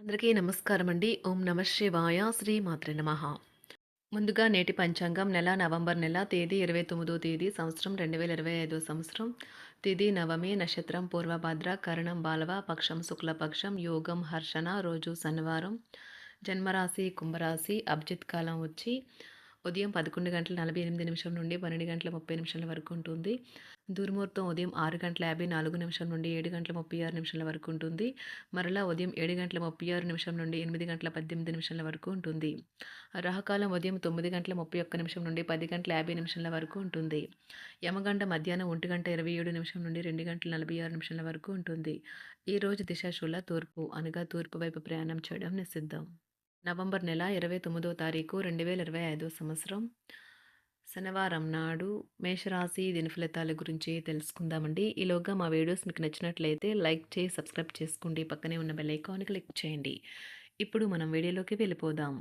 అందరికీ నమస్కారం అండి. ఓం నమ శివాయ. శ్రీ మాత్రే నమః. ముందుగా నేటి పంచాంగం నవంబర్ నెల తేదీ 29వ తేదీ సంవత్సరం 2025 సంవత్సరం. తిథి నవమి, నక్షత్రం పూర్వభద్ర, కరణం బాలవ, పక్షం శుక్లపక్షం, యోగం హర్షణ, రోజు శనివారం. జన్మరాశి కుంభరాశి. అభిజిత్ కాలం వచ్చి ఉదయం 11:48 నుండి 12:30 వరకు ఉంటుంది. దుర్ముహూర్తం ఉదయం 6:54 నుండి 7:36 వరకు ఉంటుంది. మరలా ఉదయం 7:36 నుండి 8:18 వరకు ఉంటుంది. రాహుకాలం ఉదయం 9:31 నుండి 10:50 వరకు ఉంటుంది. యమగంట మధ్యాహ్నం 1:27 నుండి 2:46 వరకు ఉంటుంది. ఈరోజు దిశాశూల తూర్పు, అనగా తూర్పు వైపు ప్రయాణం చేయడం నిషిద్ధం. నవంబర్ నెల 29వ తారీఖు 2025 సంవత్సరం శనివారం నాడు మేషరాశి దిన ఫలితాల గురించి తెలుసుకుందామండి. ఈలోగా మా వీడియోస్ మీకు నచ్చినట్లయితే లైక్ చేసి సబ్స్క్రైబ్ చేసుకోండి. పక్కనే ఉన్న బెల్ ఐకాన్ క్లిక్ చేయండి. ఇప్పుడు మనం వీడియోలోకి వెళ్ళిపోదాం.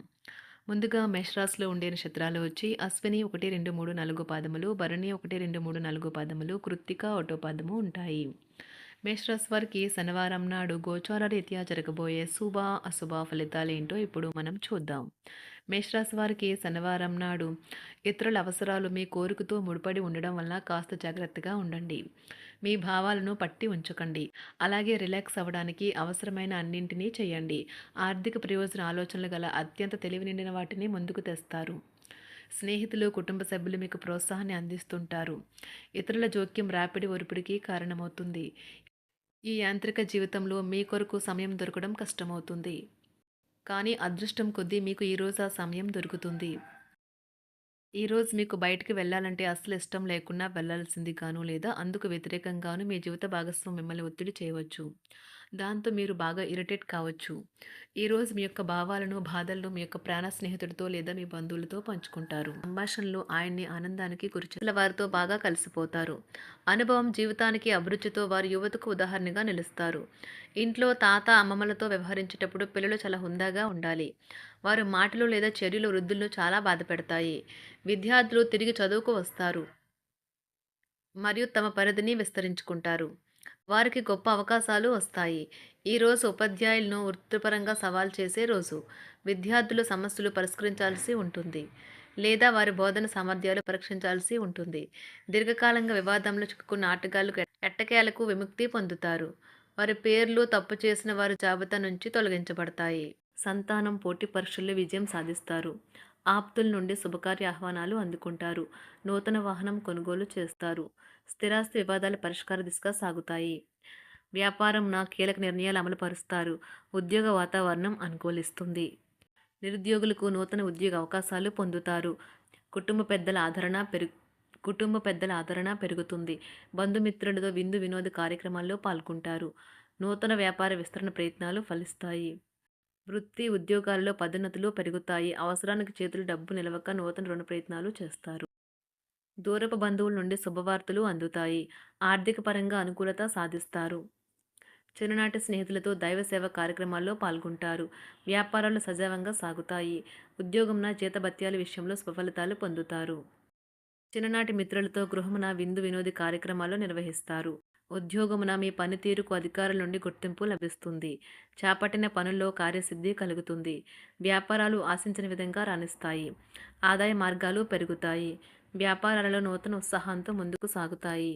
ముందుగా మేషరాశిలో ఉండే నక్షత్రాలు వచ్చి అశ్విని 1, 2, 3, 4 పాదములు, భరణి 1, 2, 3, 4 పాదములు, కృత్తిక 1 పాదము ఉంటాయి. మేషరాశి వారికి శనివారం నాడు గోచార రీత్యా జరగబోయే శుభ అశుభ ఫలితాలు ఏంటో ఇప్పుడు మనం చూద్దాం. మేషరాశి వారికి శనివారం నాడు ఇతరుల అవసరాలు మీ కోరికతో ముడిపడి ఉండడం వల్ల కాస్త జాగ్రత్తగా ఉండండి. మీ భావాలను పట్టి ఉంచకండి. అలాగే రిలాక్స్ అవ్వడానికి అవసరమైన అన్నింటినీ చేయండి. ఆర్థిక ప్రయోజన ఆలోచనలు గల అత్యంత తెలివి నిండిన వాటిని ముందుకు తెస్తారు. స్నేహితులు, కుటుంబ సభ్యులు మీకు ప్రోత్సాహాన్ని అందిస్తుంటారు. ఇతరుల జోక్యం రాపిడి ఒరిపిడికి కారణమవుతుంది. ఈ యాంత్రిక జీవితంలో మీ కొరకు సమయం దొరకడం కష్టమవుతుంది. కానీ అదృష్టం కొద్దీ మీకు ఈరోజు ఆ సమయం దొరుకుతుంది. ఈరోజు మీకు బయటికి వెళ్ళాలంటే అస్సలు ఇష్టం లేకున్నా వెళ్ళాల్సిందిగాను లేదా అందుకు వ్యతిరేకంగాను మీ జీవిత భాగస్వామి మిమ్మల్ని ఒత్తిడి చేయవచ్చు. దాంతో మీరు బాగా ఇరిటేట్ కావచ్చు. ఈరోజు మీ యొక్క భావాలను, బాధలను మీ యొక్క ప్రాణ స్నేహితుడితో లేదా మీ బంధువులతో పంచుకుంటారు. సంభాషణలు ఆయన్ని ఆనందానికి గురిచేసే వారితో బాగా కలిసిపోతారు. అనుభవం జీవితానికి అభిరుచితో వారు యువతకు ఉదాహరణగా నిలుస్తారు. ఇంట్లో తాత, అమ్మమ్మలతో వ్యవహరించేటప్పుడు పిల్లలు చాలా హుందాగా ఉండాలి. వారి మాటలు లేదా చర్యలు వృద్ధులను చాలా బాధపెడతాయి. విద్యార్థులు తిరిగి చదువుకు వస్తారు మరియు తమ పరిధిని విస్తరించుకుంటారు. వారికి గొప్ప అవకాశాలు వస్తాయి. ఈరోజు ఉపాధ్యాయులను వృత్తిపరంగా సవాల్ చేసే రోజు. విద్యార్థులు సమస్యలు పరిష్కరించాల్సి ఉంటుంది లేదా వారి బోధన సామర్థ్యాలు పరీక్షించాల్సి ఉంటుంది. దీర్ఘకాలంగా వివాదంలో చిక్కుకున్న ఆటగాళ్లు ఎట్టకేలకు విముక్తి పొందుతారు. వారి పేర్లు తప్పు చేసిన వారి జాబితా నుంచి తొలగించబడతాయి. సంతానం పోటీ పరీక్షల్లో విజయం సాధిస్తారు. ఆప్తుల నుండి శుభకార్య ఆహ్వానాలు అందుకుంటారు. నూతన వాహనం కొనుగోలు చేస్తారు. స్థిరాస్తి వివాదాల పరిష్కార దిశగా సాగుతాయి. వ్యాపారం కీలక నిర్ణయాలు అమలు పరుస్తారు. ఉద్యోగ వాతావరణం అనుకూలిస్తుంది. నిరుద్యోగులకు నూతన ఉద్యోగ అవకాశాలు పొందుతారు. కుటుంబ పెద్దల ఆదరణ పెరుగుతుంది. బంధుమిత్రులతో విందు వినోద కార్యక్రమాల్లో పాల్గొంటారు. నూతన వ్యాపార విస్తరణ ప్రయత్నాలు ఫలిస్తాయి. వృత్తి ఉద్యోగాల్లో పదోన్నతులు పెరుగుతాయి. అవసరానికి చేతులు డబ్బు నిలవక నూతన రుణ ప్రయత్నాలు చేస్తారు. దూరపు బంధువుల నుండి శుభవార్తలు అందుతాయి. ఆర్థిక పరంగా అనుకూలత సాధిస్తారు. చిన్ననాటి స్నేహితులతో దైవ సేవ కార్యక్రమాల్లో పాల్గొంటారు. వ్యాపారాలు సజావంగా సాగుతాయి. ఉద్యోగంన జీతభత్యాల విషయంలో స్వఫలితాలు పొందుతారు. చిన్ననాటి మిత్రులతో గృహమున విందు వినోది కార్యక్రమాలు నిర్వహిస్తారు. ఉద్యోగమున మీ పనితీరుకు అధికారుల నుండి గుర్తింపు లభిస్తుంది. చేపట్టిన పనుల్లో కార్యసిద్ధి కలుగుతుంది. వ్యాపారాలు ఆశించిన విధంగా రాణిస్తాయి. ఆదాయ మార్గాలు పెరుగుతాయి. వ్యాపారాలలో నూతన ఉత్సాహంతో ముందుకు సాగుతాయి.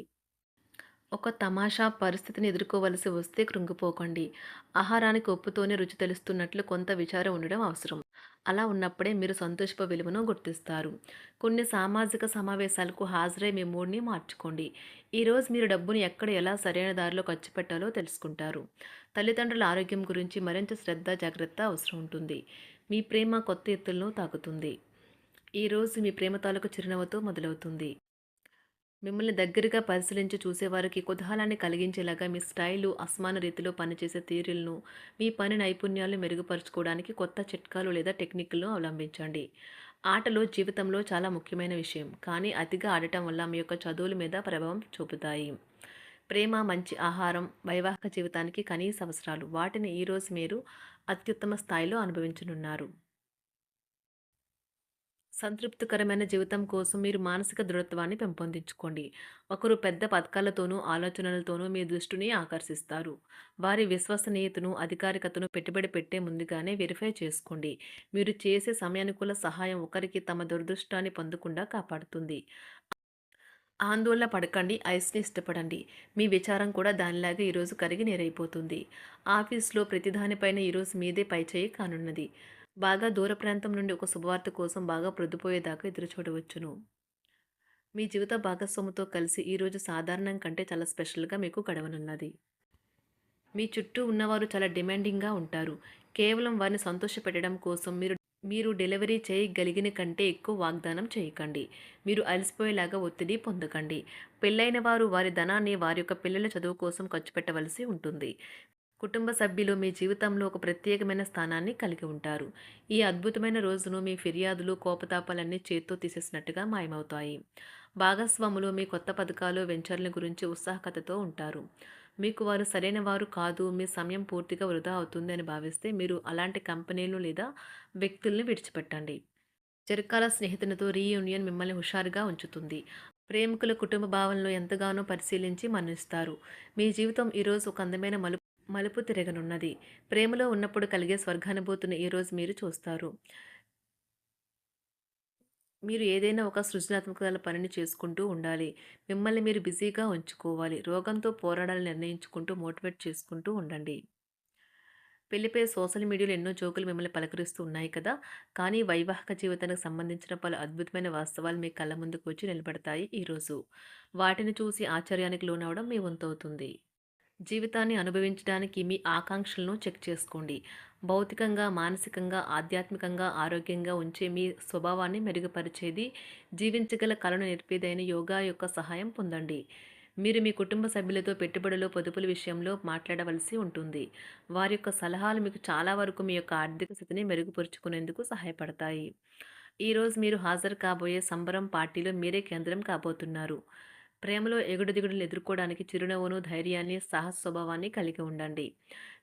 ఒక తమాషా పరిస్థితిని ఎదుర్కోవలసి వస్తే కృంగిపోకండి. ఆహారానికి ఉప్పుతోనే రుచి తెలుస్తున్నట్లు కొంత విచారం ఉండడం అవసరం. అలా ఉన్నప్పుడే మీరు సంతోషపు విలువను గుర్తిస్తారు. కొన్ని సామాజిక సమావేశాలకు హాజరై మీ మూడ్ని మార్చుకోండి. ఈరోజు మీరు డబ్బుని ఎక్కడ ఎలా సరైన దారిలో ఖర్చు పెట్టాలో తెలుసుకుంటారు. తల్లిదండ్రుల ఆరోగ్యం గురించి మరింత శ్రద్ధ, జాగ్రత్త అవసరం ఉంటుంది. మీ ప్రేమ కొత్త ఎత్తులను తాకుతుంది. ఈరోజు మీ ప్రేమ తాలూకు చిరునవ్వుతో మొదలవుతుంది. మిమ్మల్ని దగ్గరగా పరిశీలించి చూసేవారికి కుతూహలాన్ని కలిగించేలాగా మీ స్టైలు, అసమాన రీతిలో పనిచేసే తీరులను, మీ పని నైపుణ్యాలను మెరుగుపరుచుకోవడానికి కొత్త చిట్కాలు లేదా టెక్నిక్లను అవలంబించండి. ఆటలు జీవితంలో చాలా ముఖ్యమైన విషయం, కానీ అతిగా ఆడటం వల్ల మీ యొక్క చదువుల మీద ప్రభావం చూపుతాయి. ప్రేమ, మంచి ఆహారం వైవాహిక జీవితానికి కనీస అవసరాలు. వాటిని ఈరోజు మీరు అత్యుత్తమ స్థాయిలో అనుభవించనున్నారు. సంతృప్తికరమైన జీవితం కోసం మీరు మానసిక దృఢత్వాన్ని పెంపొందించుకోండి. ఒకరు పెద్ద పథకాలతోనూ, ఆలోచనలతోనూ మీ దృష్టిని ఆకర్షిస్తారు. వారి విశ్వసనీయతను, అధికారికతను పెట్టుబడి పెట్టే ముందుగానే వెరిఫై చేసుకోండి. మీరు చేసే సమయానుకూల సహాయం ఒకరికి తమ దురదృష్టాన్ని పొందకుండా కాపాడుతుంది. ఆందోళన పడకండి, ఐస్‌ని ఇష్టపడండి. మీ విచారం కూడా దానిలాగే ఈరోజు కరిగి నీరైపోతుంది. ఆఫీస్‌లో ప్రతిదానిపైన ఈరోజు మీదే పైచేయి కానున్నది. బాగా దూర ప్రాంతం నుండి ఒక శుభవార్త కోసం బాగా ప్రొద్దుపోయేదాకా ఎదురుచూడవచ్చును. మీ జీవిత భాగస్వామితో కలిసి ఈరోజు సాధారణం కంటే చాలా స్పెషల్‌గా మీకు గడవనున్నది. మీ చుట్టూ ఉన్నవారు చాలా డిమాండింగ్‌గా ఉంటారు. కేవలం వారిని సంతోషపెట్టడం కోసం మీరు మీరు డెలివరీ చేయగలిగిన కంటే ఎక్కువ వాగ్దానం చేయకండి. మీరు అలసిపోయేలాగా ఒత్తిడి పొందకండి. పెళ్ళైన వారు వారి ధనాన్ని వారి యొక్క పిల్లల చదువు కోసం ఖర్చు పెట్టవలసి ఉంటుంది. కుటుంబ సభ్యులు మీ జీవితంలో ఒక ప్రత్యేకమైన స్థానాన్ని కలిగి ఉంటారు. ఈ అద్భుతమైన రోజును మీ ఫిర్యాదులు, కోపతాపాలన్నీ చేత్తో తీసేసినట్టుగా మాయమవుతాయి. భాగస్వాములు మీ కొత్త పథకాలు, వెంచర్ల గురించి ఉత్సాహకతతో ఉంటారు. మీకు వారు సరైన వారు కాదు, మీ సమయం పూర్తిగా వృధా అవుతుంది అని భావిస్తే మీరు అలాంటి కంపెనీలు లేదా వ్యక్తుల్ని విడిచిపెట్టండి. చిరకాల స్నేహితునితో రీయూనియన్ మిమ్మల్ని హుషారుగా ఉంచుతుంది. ప్రేమికుల కుటుంబ భావనలు ఎంతగానో పరిశీలించి మన్నిస్తారు. మీ జీవితం ఈరోజు ఒక అందమైన మలుపు తిరగనున్నది. ప్రేమలో ఉన్నప్పుడు కలిగే స్వర్గానుభూతిని ఈరోజు మీరు చూస్తారు. మీరు ఏదైనా ఒక సృజనాత్మక పనిని చేసుకుంటూ ఉండాలి. మిమ్మల్ని మీరు బిజీగా ఉంచుకోవాలి. రోగంతో పోరాడాలని నిర్ణయించుకుంటూ మోటివేట్ చేసుకుంటూ ఉండండి. పెళ్లిపై సోషల్ మీడియాలో ఎన్నో జోకులు మిమ్మల్ని పలకరిస్తూ ఉన్నాయి కదా! కానీ వైవాహిక జీవితానికి సంబంధించిన పలు అద్భుతమైన వాస్తవాలు మీ కళ్ళ ముందుకు వచ్చి నిలబడతాయి ఈరోజు. వాటిని చూసి ఆశ్చర్యానికి లోనవ్వడం మీ వంతవుతుంది. జీవితాన్ని అనుభవించడానికి మీ ఆకాంక్షలను చెక్ చేసుకోండి. భౌతికంగా, మానసికంగా, ఆధ్యాత్మికంగా ఆరోగ్యంగా ఉంచే మీ స్వభావాన్ని మెరుగుపరిచేది, జీవించగల కళను నేర్పేదైన యోగా యొక్క సహాయం పొందండి. మీరు మీ కుటుంబ సభ్యులతో పెట్టుబడులు, పొదుపుల విషయంలో మాట్లాడవలసి ఉంటుంది. వారి యొక్క సలహాలు మీకు చాలా వరకు మీ యొక్క ఆర్థిక స్థితిని మెరుగుపరుచుకునేందుకు సహాయపడతాయి. ఈరోజు మీరు హాజరు కాబోయే సంబరం పార్టీలో మీరే కేంద్రం కాబోతున్నారు. ప్రేమలో ఎగుడుదిగుడులు ఎదుర్కోవడానికి చిరునవ్వును, ధైర్యాన్ని, సాహస స్వభావాన్ని కలిగి ఉండండి.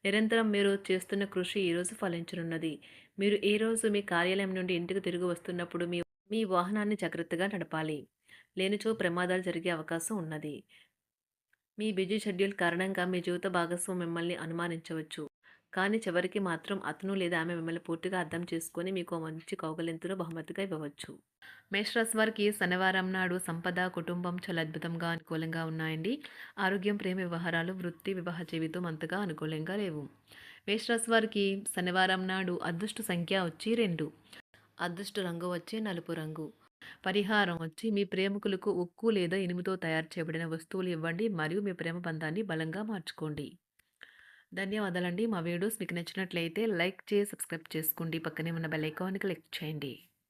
నిరంతరం మీరు చేస్తున్న కృషి ఈరోజు ఫలించనున్నది. మీరు ఈ రోజు మీ కార్యాలయం నుండి ఇంటికి తిరిగి వస్తున్నప్పుడు మీ మీ వాహనాన్ని జాగ్రత్తగా నడపాలి. లేనిచో ప్రమాదాలు జరిగే అవకాశం ఉన్నది. మీ బిజీ షెడ్యూల్ కారణంగా మీ జీవిత భాగస్వామి మిమ్మల్ని అనుమానించవచ్చు. కానీ చివరికి మాత్రం అతను లేదా ఆమె మిమ్మల్ని పూర్తిగా అర్థం చేసుకొని మీకు ఓ మంచి కౌగిలింతను బహుమతిగా ఇవ్వవచ్చు. మేషరాశి వారికి శనివారం నాడు సంపద, కుటుంబం చాలా అద్భుతంగా అనుకూలంగా ఉన్నాయండి. ఆరోగ్యం, ప్రేమ వ్యవహారాలు, వృత్తి, వివాహ జీవితం అంతగా అనుకూలంగా లేవు. మేషరాశి వారికి శనివారం నాడు అదృష్ట సంఖ్య వచ్చి 2. అదృష్ట రంగు వచ్చి నలుపు రంగు. పరిహారం వచ్చి మీ ప్రేమికులకు ఉక్కు లేదా ఇనుముతో తయారు చేయబడిన వస్తువులు ఇవ్వండి మరియు మీ ప్రేమ బంధాన్ని బలంగా మార్చుకోండి. ధన్యవాదాలండి. మా వీడియోస్ మీకు నచ్చినట్లయితే లైక్ చేసి సబ్స్క్రైబ్ చేసుకోండి. పక్కనే ఉన్న బెల్ ఐకాన్ని క్లిక్ చేయండి.